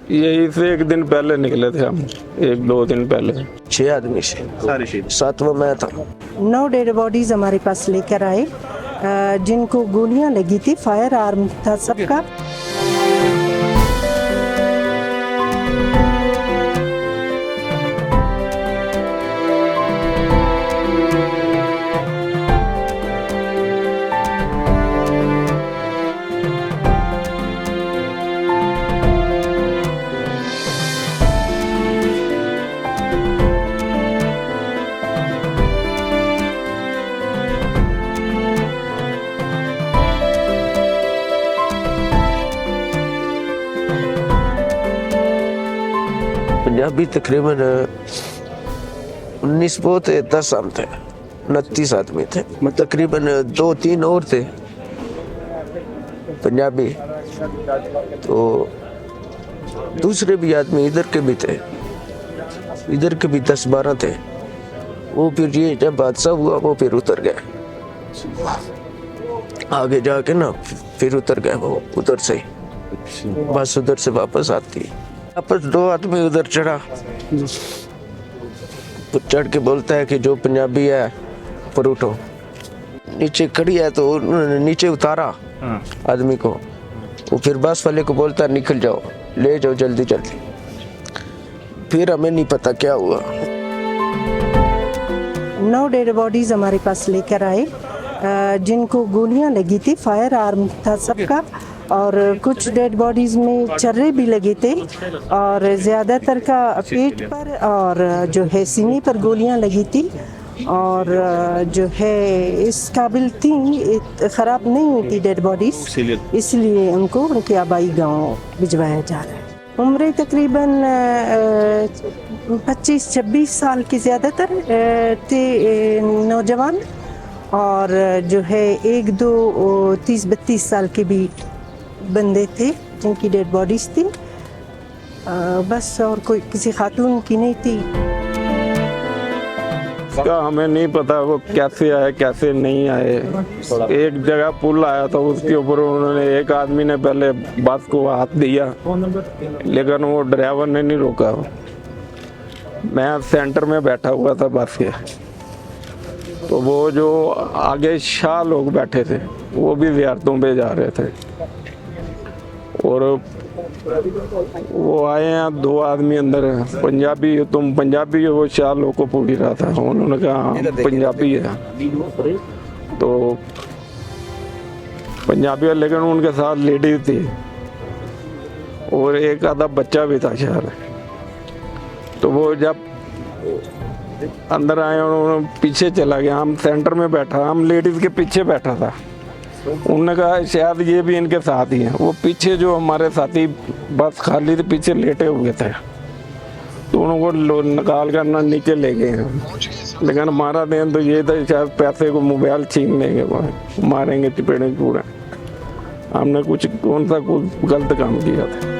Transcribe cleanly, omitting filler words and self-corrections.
यही से एक दिन पहले निकले थे हम, 1-2 दिन पहले। 6 आदमी से, सारे शहीद। 7वां मैं था। 9 डेड बॉडीज हमारे पास लेकर आए, जिनको गोलियां लगी थी, फायर आर्म था सबका। पंजाबी तकरीबन 19 वो थे, 10 हम थे, 29 आदमी थे। तकरीबन 2-3 और थे पंजाबी, तो दूसरे भी आदमी इधर के भी थे, इधर के भी 10-12 थे। वो फिर ये जब हादसा हुआ वो फिर उतर गए, आगे जाके ना फिर उतर गए वो उधर से, बस उधर से वापस आती। वापस 2 आदमी उधर चढ़ा, तो चढ़ के बोलता है कि जो पंजाबी है ऊपर उठो। नीचे खड़ी है तो उन्होंने नीचे उतारा आदमी को। वो फिर बस वाले को बोलता है निकल जाओ, ले जाओ जल्दी जल्दी। फिर हमें नहीं पता क्या हुआ। 9 डेड बॉडीज हमारे पास लेकर आए, जिनको गोलियां लगी थी, फायर आर्म था सबका, और कुछ डेड बॉडीज में चर्रे भी लगे थे, और ज़्यादातर का पेट पर और जो है सीने पर गोलियां लगी थी, और जो है इस काबिल थी, ख़राब नहीं हुई थी डेड बॉडीज, इसलिए उनको उनके आबाई गांव भिजवाया जा रहा है। उम्र तकरीबन 25-26 साल के ज़्यादातर थे नौजवान, और जो है 1-2 30-32 साल के भी बंदे थे जिनकी डेड बॉडीज थी, बस, और कोई किसी खातून की नहीं थी। इसका हमें नहीं पता वो कैसे आए कैसे नहीं आए। एक जगह पुल आया था, उसके ऊपर उन्होंने, एक आदमी ने पहले बस को हाथ दिया, लेकिन वो ड्राइवर ने नहीं रोका। मैं सेंटर में बैठा हुआ था बस के, तो वो जो आगे शाह लोग बैठे थे वो भी ज़ियारतों पे जा रहे थे, और वो आए हैं 2 आदमी अंदर, पंजाबी तुम पंजाबी हो, वो शाह लोग को पूछ रहा था। उन्होंने कहा हाँ पंजाबी है, तो पंजाबी है, लेकिन उनके साथ लेडीज थी और एक आधा बच्चा भी था शायद। तो वो जब अंदर आए और उन्होंने पीछे चला गया, हम सेंटर में बैठा, हम लेडीज के पीछे बैठा था। उन्होंने कहा शायद ये भी इनके साथ ही हैं। वो पीछे जो हमारे साथी बस खाली थे, पीछे लेटे हुए थे, तो उनको निकाल कर ना नीचे ले गए हैं। लेकिन हमारा दिन तो ये था शायद पैसे को मोबाइल छीन लेंगे, वो मारेंगे चपेड़े पूरे। हमने कुछ कौन सा कुछ गलत काम किया था।